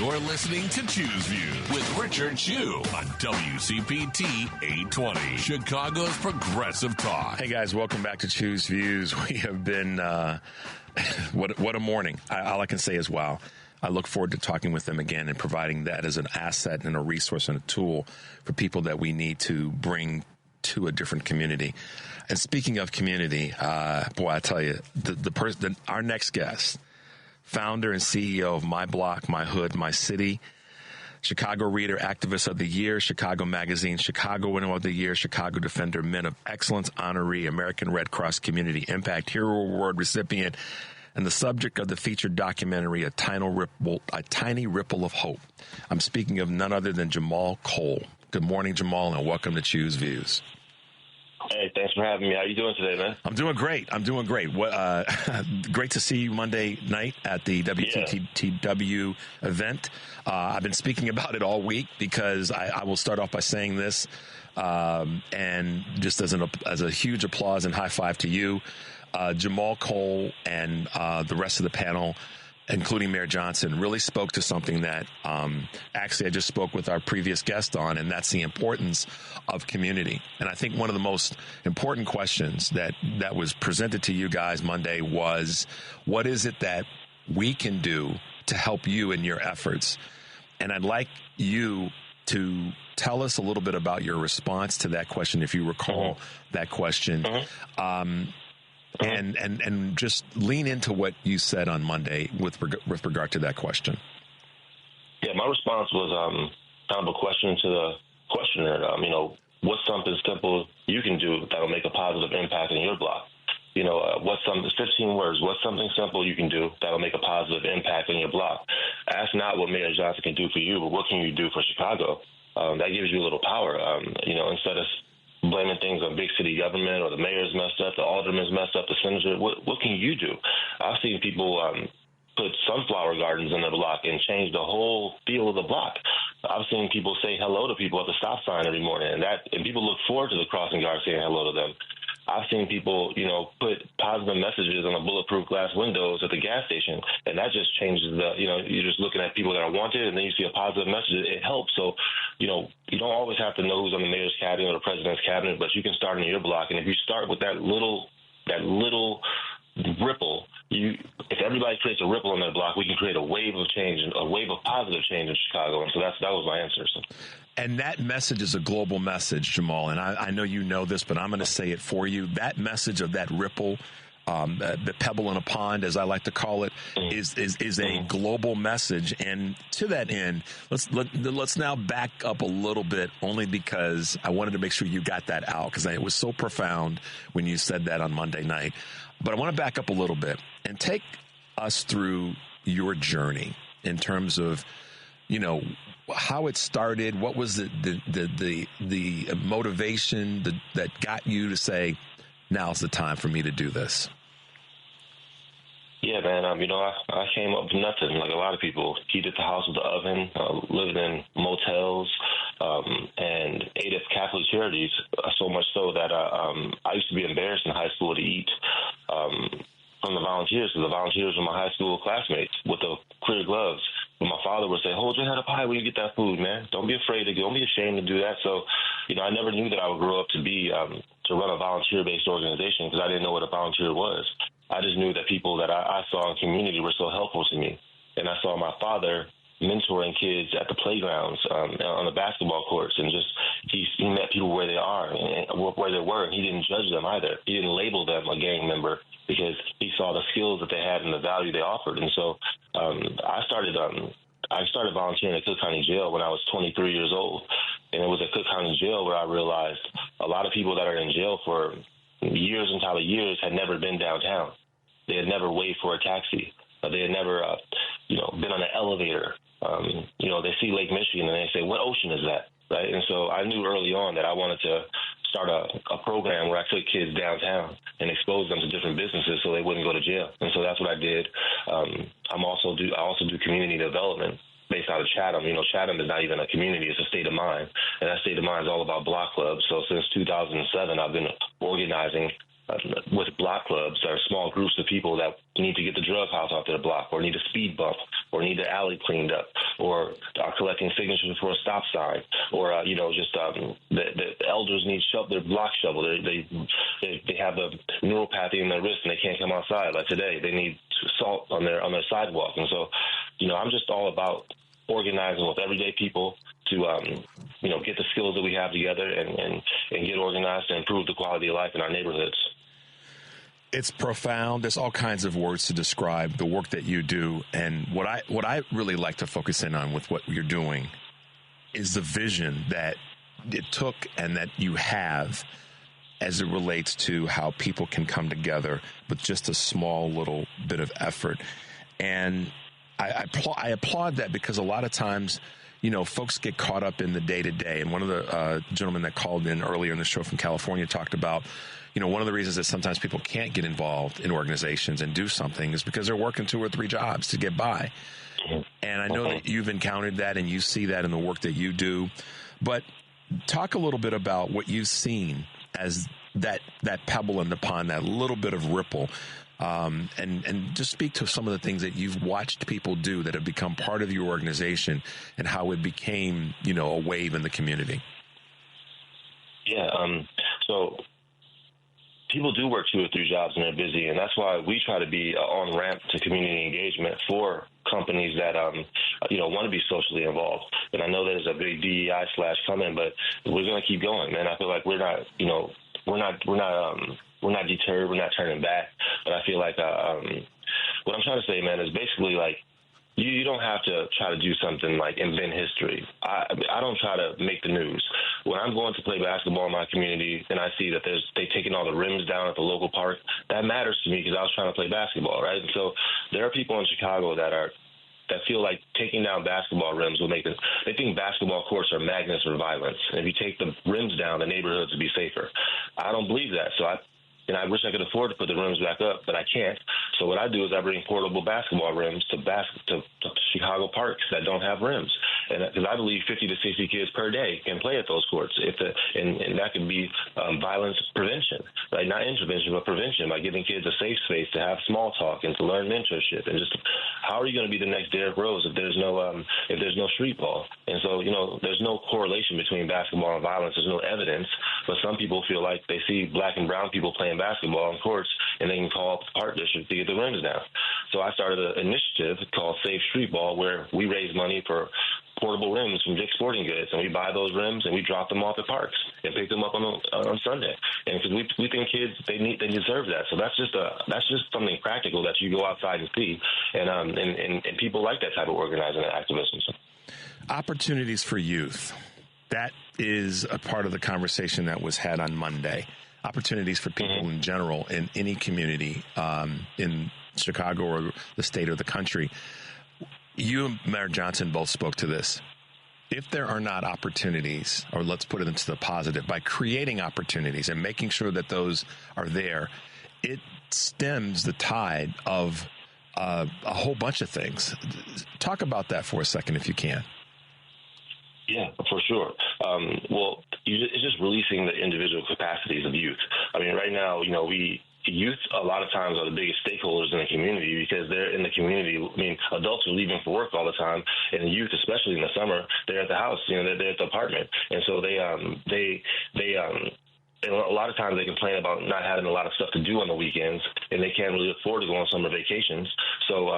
You're listening to Choose Views with Richard Chu on WCPT 820, Chicago's Progressive Talk. Hey guys, welcome back to Choose Views. We have been, what a morning. All I can say is wow. I look forward to talking with them again and providing that as an asset and a resource and a tool for people that we need to bring to a different community. And speaking of community, boy, I tell you, our next guest, founder and CEO of My Block, My Hood, My City, Chicago Reader Activist of the Year, Chicago Magazine, Chicago Winner of the Year, Chicago Defender Men of Excellence honoree, American Red Cross Community Impact Hero Award recipient, and the subject of the featured documentary, A Tiny Ripple of Hope. I'm speaking of none other than Jahmal Cole. Good morning, Jahmal, and welcome to Choose Views. Hey, thanks for having me. How are you doing today, man? I'm doing great. Great to see you Monday night at the WCPT event. I've been speaking about it all week because I will start off by saying this, and just as a huge applause and high five to you, Jahmal Cole and the rest of the panel, including Mayor Johnson, really spoke to something that actually I just spoke with our previous guest on, and that's the importance of community. And I think one of the most important questions that was presented to you guys Monday was, what is it that we can do to help you in your efforts? And I'd like you to tell us a little bit about your response to that question, if you recall that question. And just lean into what you said on Monday with regard to that question. Yeah, my response was kind of a question to the questioner. What's something simple you can do that'll make a positive impact in your block? What's 15 words? What's something simple you can do that'll make a positive impact in your block? Ask not what Mayor Johnson can do for you, but what can you do for Chicago? That gives you a little power. Instead of blaming things on big city government or the mayor's messed up, the alderman's messed up, the senator, what can you do? I've seen people put sunflower gardens in their block and change the whole feel of the block. I've seen people say hello to people at the stop sign every morning, and people look forward to the crossing guard saying hello to them. I've seen people, put positive messages on the bulletproof glass windows at the gas station, and that just changes you're just looking at people that are wanted, and then you see a positive message. It helps. So, you don't always have to know who's on the mayor's cabinet or the president's cabinet, but you can start in your block. And if you start with that little ripple, if everybody creates a ripple in their block, we can create a wave of change, a wave of positive change in Chicago. And so that was my answer. So. And that message is a global message, Jahmal. And I know you know this, but I'm going to say it for you. That message of that ripple, the pebble in a pond, as I like to call it, is a global message. And to that end, let's now back up a little bit, only because I wanted to make sure you got that out, because it was so profound when you said that on Monday night. But I want to back up a little bit and take us through your journey in terms of, how it started. What was the motivation that got you to say, now's the time for me to do this? Yeah, man. I came up with nothing, like a lot of people. Heated the house with the oven, lived in motels, and ate at Catholic charities. So much so that I used to be embarrassed in high school to eat from the volunteers, because the volunteers were my high school classmates with the clear gloves. But my father would say, "Hold your head up high when you get that food, man. Don't be afraid to go. Don't be ashamed to do that." So, I never knew that I would grow up to be to run a volunteer-based organization, because I didn't know what a volunteer was. I just knew that people that I saw in community were so helpful to me. And I saw my father mentoring kids at the playgrounds, on the basketball courts, and just he met people where they are and where they were, and he didn't judge them either. He didn't label them a gang member, because he saw the skills that they had and the value they offered. And so I started volunteering at Cook County Jail when I was 23 years old, and it was at Cook County Jail where I realized a lot of people that are in jail for years and years had never been downtown. They had never waited for a taxi. They had never, been on an elevator. They see Lake Michigan and they say, "What ocean is that?" Right? And so I knew early on that I wanted to start a program where I took kids downtown and exposed them to different businesses so they wouldn't go to jail. And so that's what I did. I also do community development based out of Chatham. Chatham is not even a community; it's a state of mind, and that state of mind is all about block clubs. So since 2007, I've been organizing with block clubs that are small groups of people that need to get the drug house off their block, or need a speed bump, or need the alley cleaned up, or are collecting signatures for a stop sign, or the elders need their block shovel. They have a neuropathy in their wrist and they can't come outside. Like today, they need salt on their sidewalk. And so, I'm just all about organizing with everyday people to get the skills that we have together and get organized to improve the quality of life in our neighborhoods. It's profound. There's all kinds of words to describe the work that you do. And what I really like to focus in on with what you're doing is the vision that it took and that you have as it relates to how people can come together with just a small little bit of effort. And I applaud that, because a lot of times, folks get caught up in the day-to-day. And one of the gentlemen that called in earlier in the show from California talked about, one of the reasons that sometimes people can't get involved in organizations and do something is because they're working 2 or 3 jobs to get by. And I know that you've encountered that and you see that in the work that you do. But talk a little bit about what you've seen as that pebble in the pond, that little bit of ripple. And just speak to some of the things that you've watched people do that have become part of your organization and how it became, a wave in the community. Yeah. So people do work 2 or 3 jobs and they're busy, and that's why we try to be an on-ramp to community engagement for companies that want to be socially involved. And I know there's a big DEI slash coming, but we're going to keep going, man. I feel like we're not deterred. We're not turning back. But I feel like what I'm trying to say, man, is basically like you don't have to try to do something like invent history. I don't try to make the news. When I'm going to play basketball in my community and I see that they taking all the rims down at the local park, that matters to me because I was trying to play basketball, right? And so there are people in Chicago that feel like taking down basketball rims will make it. They think basketball courts are magnets for violence. And if you take the rims down, the neighborhoods will be safer. I don't believe that. So I wish I could afford to put the rims back up, but I can't. So what I do is I bring portable basketball rims to Chicago parks that don't have rims. And because I believe 50 to 60 kids per day can play at those courts. And that can be violence prevention, right? Not intervention, but prevention, by giving kids a safe space to have small talk and to learn mentorship. And just how are you going to be the next Derrick Rose if there's no street ball? And so, there's no correlation between basketball and violence. There's no evidence. But some people feel like they see black and brown people playing basketball on courts and they can call up the park district to get the rims down. So I started an initiative called Safe Street Ball, where we raise money for portable rims from Dick's Sporting Goods, and we buy those rims and we drop them off at parks and pick them up on Sunday. And because we think kids they deserve that. So that's just something practical that you go outside and see, and people like that type of organizing and activism. Opportunities for youth. That is a part of the conversation that was had on Monday. Opportunities for people in general in any community in Chicago or the state or the country. You and Mayor Johnson both spoke to this. If there are not opportunities, or let's put it into the positive, by creating opportunities and making sure that those are there, it stems the tide of a whole bunch of things. Talk about that for a second, if you can. Yeah, for sure. Well, it's just releasing the individual capacities of youth. I mean, right now, youth a lot of times are the biggest stakeholders in the community because they're in the community. I mean, adults are leaving for work all the time, and youth, especially in the summer, they're at the house. They're at the apartment, and so and a lot of times they complain about not having a lot of stuff to do on the weekends, and they can't really afford to go on summer vacations. So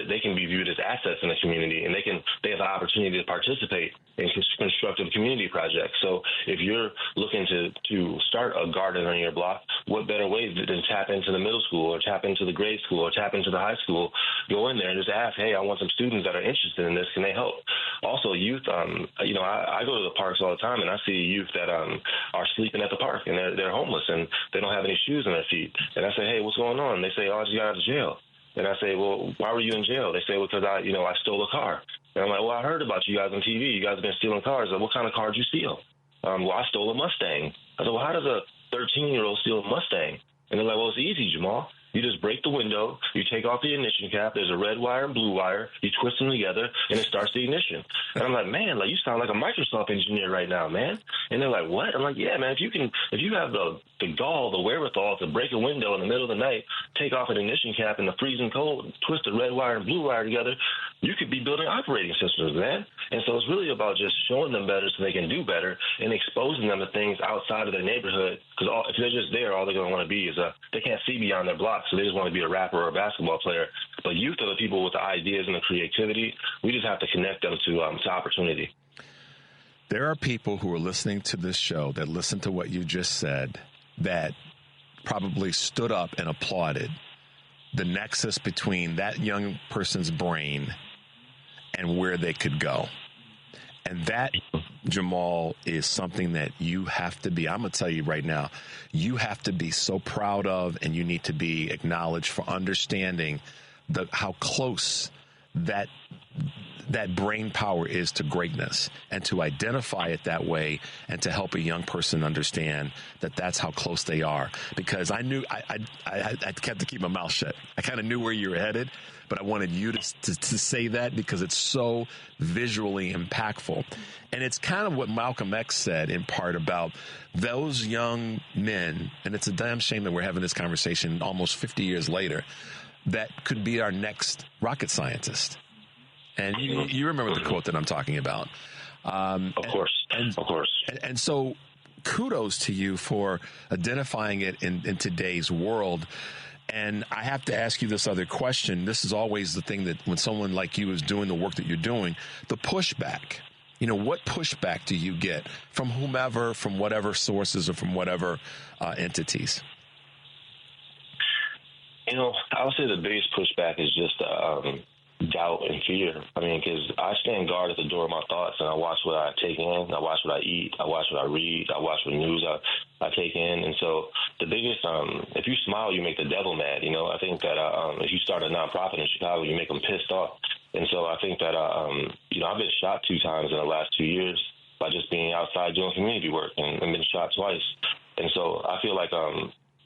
they can be viewed as assets in the community, and they have the opportunity to participate in constructive community projects. So if you're looking to start a garden on your block, what better way than tap into the middle school or tap into the grade school or tap into the high school? Go in there and just ask, hey, I want some students that are interested in this. Can they help? Also, youth, I go to the parks all the time, and I see youth that are sleeping at the park, and they're homeless, and they don't have any shoes on their feet. And I say, hey, what's going on? They say, oh, I just got out of jail. And I say, well, why were you in jail? They say, well, because I stole a car. And I'm like, well, I heard about you guys on TV. You guys have been stealing cars. Like, what kind of car did you steal? Well, I stole a Mustang. I said, well, how does a 13-year-old steal a Mustang? And they're like, well, it's easy, Jahmal. You just break the window, you take off the ignition cap, there's a red wire and blue wire, you twist them together, and it starts the ignition. And I'm like, man, you sound like a Microsoft engineer right now, man. And they're like, what? I'm like, yeah, man, if you have the gall, the wherewithal to break a window in the middle of the night, take off an ignition cap in the freezing cold, twist the red wire and blue wire together, you could be building operating systems, man. And so it's really about just showing them better so they can do better and exposing them to things outside of their neighborhood. Because if they're just there, all they're going to want to be is they can't see beyond their block, so they just want to be a rapper or a basketball player. But youth are the people with the ideas and the creativity. We just have to connect them to opportunity. There are people who are listening to this show that listen to what you just said that probably stood up and applauded the nexus between that young person's brain and where they could go. And that, Jahmal, is something that you have to be, I'm going to tell you right now, you have to be so proud of, and you need to be acknowledged for understanding how close that brain power is to greatness, and to identify it that way and to help a young person understand that that's how close they are. Because I knew I kept to keep my mouth shut. I kind of knew where you were headed, but I wanted you to say that because it's so visually impactful. And it's kind of what Malcolm X said in part about those young men, and it's a damn shame that we're having this conversation almost 50 years later, that could be our next rocket scientist. And you remember the quote that I'm talking about. Of course. And so kudos to you for identifying it in today's world. And I have to ask you this other question. This is always the thing that when someone like you is doing the work that you're doing, the pushback. You know, what pushback do you get from whomever, from whatever sources, or from whatever entities? You know, I would say the biggest pushback is just doubt and fear. I mean, because I stand guard at the door of my thoughts, and I watch what I take in, I watch what I eat, I watch what I read, I watch what news I take in. And so the biggest, if you smile, you make the devil mad. You know, I think that if you start a nonprofit in Chicago, you make them pissed off. And so I think that, you know, I've been shot 2 times in the last 2 years by just being outside doing community work, and been shot twice. And so I feel like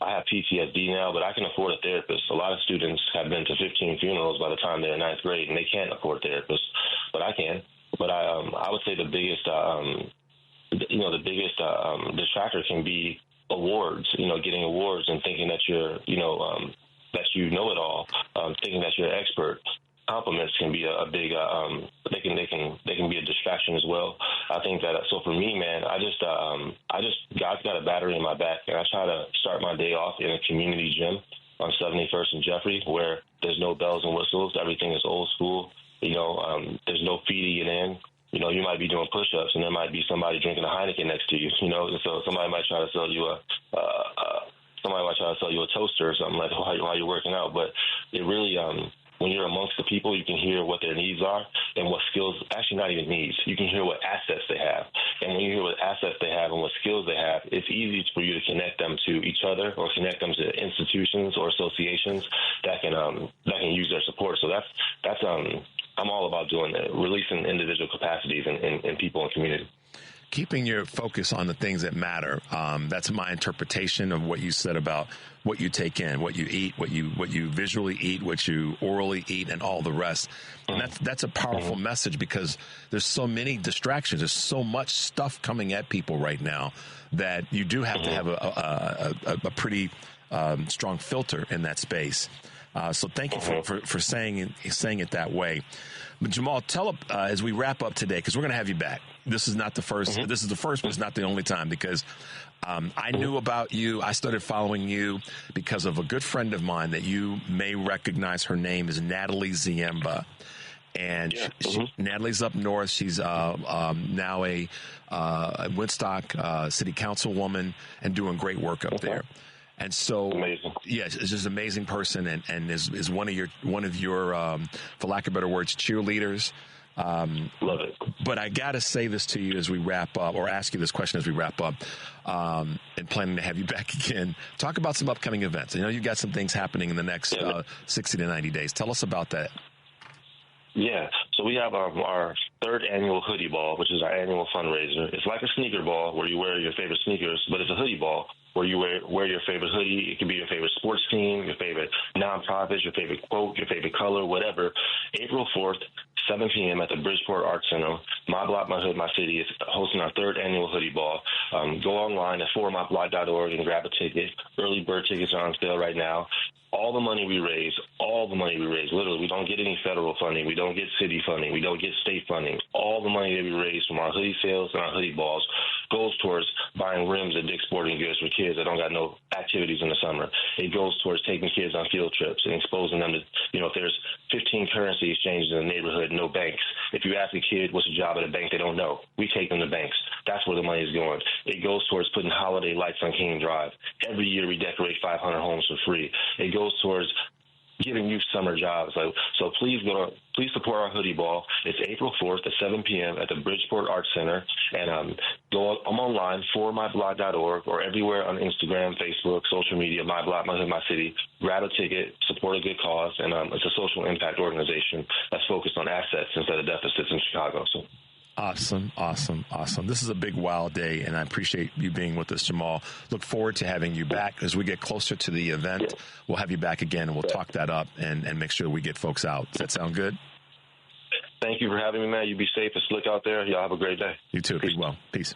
I have PTSD now, but I can afford a therapist. A lot of students have been to 15 funerals by the time they're in 9th grade, and they can't afford a therapist, but I can. But I would say the biggest, distractor can be awards. You know, getting awards and thinking that you're, that you know it all, thinking that you're an expert. Compliments can be a big, they can be a distraction as well. I think that, so for me, man, God's got a battery in my back, and I try to start my day off in a community gym on 71st and Jeffrey, where there's no bells and whistles. Everything is old school. You know, there's no feeding it in. You know, you might be doing push-ups, and there might be somebody drinking a Heineken next to you. You know, so somebody might try to sell you a toaster or something like while you're working out. But it really, when you're amongst the people, you can hear what their needs are and what skills, actually not even needs. You can hear what assets they have. And when you hear what assets they have and what skills they have, it's easy for you to connect them to each other or connect them to institutions or associations that can use their support. So that's I'm all about doing that, releasing individual capacities in people and community. Keeping your focus on the things that matter. That's my interpretation of what you said about what you take in, what you eat, what you visually eat, what you orally eat, and all the rest. And that's a powerful message, because there's so many distractions. There's so much stuff coming at people right now that you do have to have a pretty strong filter in that space. So thank you for saying it that way. But Jahmal, tell as we wrap up today, because we're going to have you back. This is not the first. This is the first, but it's not the only time, because I knew about you. I started following you because of a good friend of mine that you may recognize. Her name is Natalie Ziemba. And Natalie's up north. She's now a Woodstock city councilwoman and doing great work up there. And so, yes, it's just an amazing person, and is one of your for lack of better words, cheerleaders. Love it. But I got to say this to you as we wrap up, or ask you this question as we wrap up, and planning to have you back again. Talk about some upcoming events. I know you got some things happening in the next 60 to 90 days. Tell us about that. Yeah, so we have our 3rd annual hoodie ball, which is our annual fundraiser. It's like a sneaker ball where you wear your favorite sneakers, but it's a hoodie ball where you wear your favorite hoodie. It could be your favorite sports team, your favorite nonprofit, your favorite quote, your favorite color, whatever. April 4th, 7 p.m. at the Bridgeport Arts Center. My Block, My Hood, My City is hosting our 3rd annual hoodie ball. Go online at formyblock.org and grab a ticket. Early bird tickets are on sale right now. All the money we raise, literally, we don't get any federal funding. We don't get city funding. We don't get state funding. All the money that we raise from our hoodie sales and our hoodie balls goes towards buying rims at Dick's Sporting Goods for kids that don't got no activities in the summer. It goes towards taking kids on field trips and exposing them to, if there's 15 currency exchanges in the neighborhood, no banks. If you ask a kid what's a job at a bank, they don't know. We take them to banks. That's where the money is going. It goes towards putting holiday lights on King Drive. Every year we decorate 500 homes for free. It goes towards giving youth summer jobs. So please support our hoodie ball. It's April 4th at 7 p.m. at the Bridgeport Arts Center. And I'm online, formyblock.org, or everywhere on Instagram, Facebook, social media, My Block, My Hood, My City. Grab a ticket, support a good cause, and it's a social impact organization that's focused on assets instead of deficits in Chicago. So. Awesome. This is a big, wild day, and I appreciate you being with us, Jahmal. Look forward to having you back. As we get closer to the event, we'll have you back again, and we'll talk that up and make sure we get folks out. Does that sound good? Thank you for having me, man. You be safe and slick out there. Y'all have a great day. You too. Be well. Peace.